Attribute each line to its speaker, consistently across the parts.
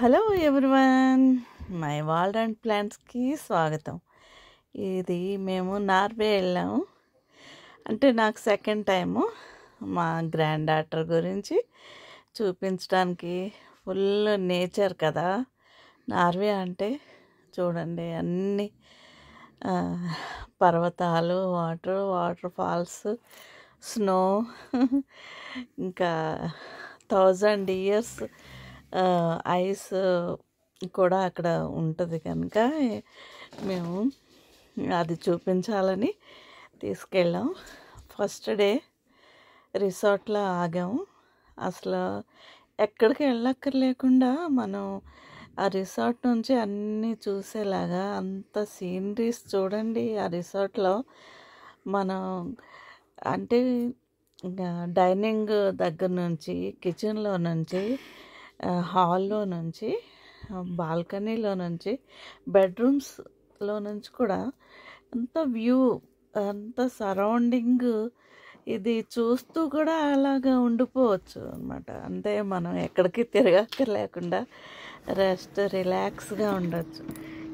Speaker 1: Hello everyone, my world and ప్లాంట్స్కి స్వాగతం. ఇది మేము నార్వే వెళ్ళాము. అంటే నాకు సెకండ్ టైము మా గ్రాండ్ డాటర్ గురించి చూపించడానికి. ఫుల్ నేచర్ కదా నార్వే అంటే. చూడండి అన్ని పర్వతాలు, వాటర్ ఫాల్స్, స్నో, ఇంకా 1000 years ఐస్ కూడా అక్కడ ఉంటుంది కనుక మేము అది చూపించాలని తీసుకెళ్ళాం. ఫస్ట్ డే రిసార్ట్లో ఆగాము. అసలు ఎక్కడికి వెళ్ళక్కర్లేకుండా మనం ఆ రిసార్ట్ నుంచి అన్నీ చూసేలాగా అంత సీనరీస్ చూడండి. ఆ రిసార్ట్లో మనం అంటే డైనింగ్ దగ్గర నుంచి, కిచెన్లో నుంచి, హాల్లో నుంచి, బాల్కనీలో నుంచి, బెడ్రూమ్స్లో నుంచి కూడా అంత వ్యూ, అంత సరౌండింగ్ ఇది చూస్తూ కూడా అలాగా ఉండిపోవచ్చు అనమాట. అంటే మనం ఎక్కడికి తిరగక్కర్లేకుండా రెస్ట్ రిలాక్స్గా ఉండొచ్చు.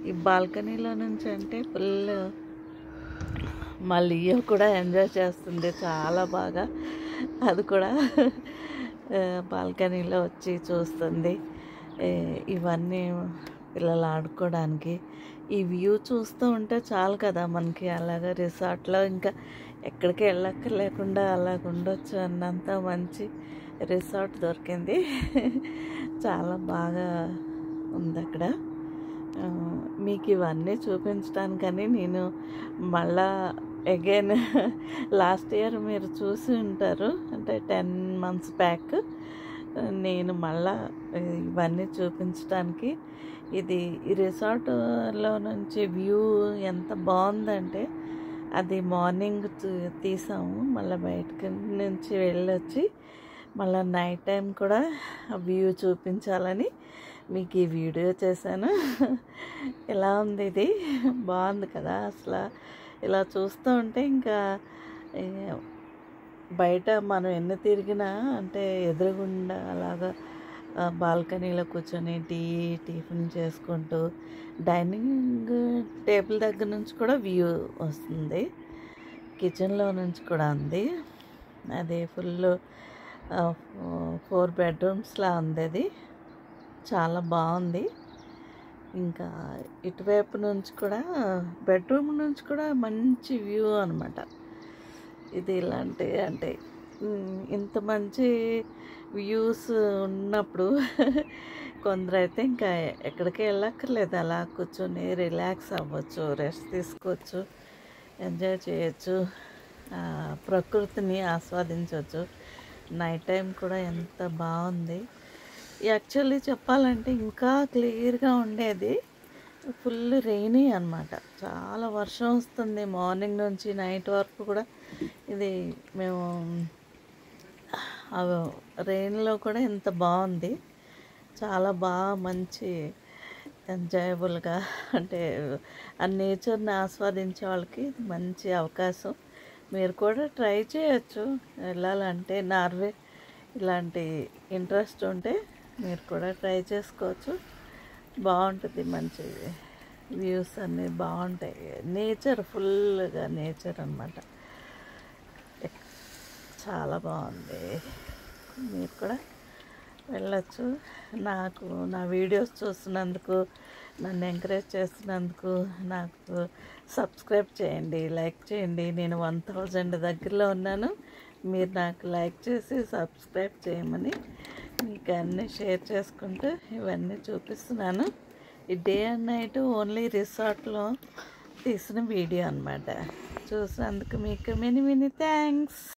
Speaker 1: ఈ బాల్కనీలో నుంచి అంటే ఫుల్ మా లియో కూడా ఎంజాయ్ చేస్తుంది చాలా బాగా. అది కూడా బాల్కనీలో వచ్చి చూస్తుంది. ఇవన్నీ పిల్లలు ఆడుకోవడానికి. ఈ వ్యూ చూస్తూ ఉంటే చాలు కదా మనకి. అలాగా రిసార్ట్లో ఇంకా ఎక్కడికి వెళ్ళక్కర్లేకుండా అలాగ ఉండొచ్చు అన్నంత మంచి రిసార్ట్ దొరికింది. చాలా బాగా ఉంది అక్కడ. మీకు ఇవన్నీ చూపించడానికని నేను మళ్ళా అగైన్ లాస్ట్ ఇయర్ మీరు చూసి ఉంటారు, అంటే 10 months బ్యాక్ నేను మళ్ళా ఇవన్నీ చూపించడానికి. ఇది ఈ రిసార్ట్లో నుంచి వ్యూ ఎంత బాగుందంటే, అది మార్నింగ్ తీసాము. మళ్ళీ బయటకి నుంచి వెళ్ళొచ్చి మళ్ళీ నైట్ టైం కూడా వ్యూ చూపించాలని మీకు ఈ వీడియో చేశాను. ఎలా ఉంది ఇది? బాగుంది కదా. అసలు ఇలా చూస్తూ ఉంటే ఇంకా బయట మనం ఎన్ని తిరిగినా, అంటే ఎదురుగుండా అలాగా బాల్కనీలో కూర్చొని టిఫిన్ చేసుకుంటూ, డైనింగ్ టేబుల్ దగ్గర నుంచి కూడా వ్యూ వస్తుంది. కిచెన్లో నుంచి కూడా ఉంది. అది ఫుల్ 4 bedrooms ఉంది. అది చాలా బాగుంది. ఇంకా ఇటువైపు నుంచి కూడా, బెడ్రూమ్ నుంచి కూడా మంచి వ్యూ అనమాట. ఇది ఇలాంటి అంటే ఇంత మంచి వ్యూస్ ఉన్నప్పుడు కొందరైతే ఇంకా ఎక్కడికి వెళ్ళక్కర్లేదు, అలా కూర్చొని రిలాక్స్ అవ్వచ్చు, రెస్ట్ తీసుకోవచ్చు, ఎంజాయ్ చేయొచ్చు, ప్రకృతిని ఆస్వాదించవచ్చు. నైట్ టైం కూడా ఎంత బాగుంది. యాక్చువల్లీ చెప్పాలంటే ఇంకా క్లియర్గా ఉండేది. ఫుల్ రెయినీ అనమాట. చాలా వర్షం వస్తుంది మార్నింగ్ నుంచి నైట్ వరకు కూడా. ఇది మేము రెయిన్లో కూడా ఎంత బాగుంది. చాలా బాగా మంచి ఎంజాయబుల్గా, అంటే ఆ నేచర్ని ఆస్వాదించే వాళ్ళకి మంచి అవకాశం. మీరు కూడా ట్రై చేయొచ్చు వెళ్ళాలంటే. నార్వే ఇలాంటి ఇంట్రెస్ట్ ఉంటే మీరు కూడా ట్రై చేసుకోవచ్చు. బాగుంటుంది, మంచి వ్యూస్ అన్నీ బాగుంటాయి. నేచర్ ఫుల్గా నేచర్ అన్నమాట. చాలా బాగుంది. మీరు కూడా వెళ్ళచ్చు. నా వీడియోస్ చూస్తున్నందుకు, నన్ను ఎంకరేజ్ చేస్తున్నందుకు నాకు సబ్స్క్రైబ్ చేయండి, లైక్ చేయండి. నేను 1000 దగ్గరలో ఉన్నాను. మీరు నాకు లైక్ చేసి సబ్స్క్రైబ్ చేయమని మీకు అన్నీ షేర్ చేసుకుంటూ ఇవన్నీ చూపిస్తున్నాను. ఈ డే అండ్ నైట్ ఓన్లీ రిసార్ట్లో తీసిన వీడియో అన్నమాట. చూసినందుకు మీకు మెనీ థ్యాంక్స్.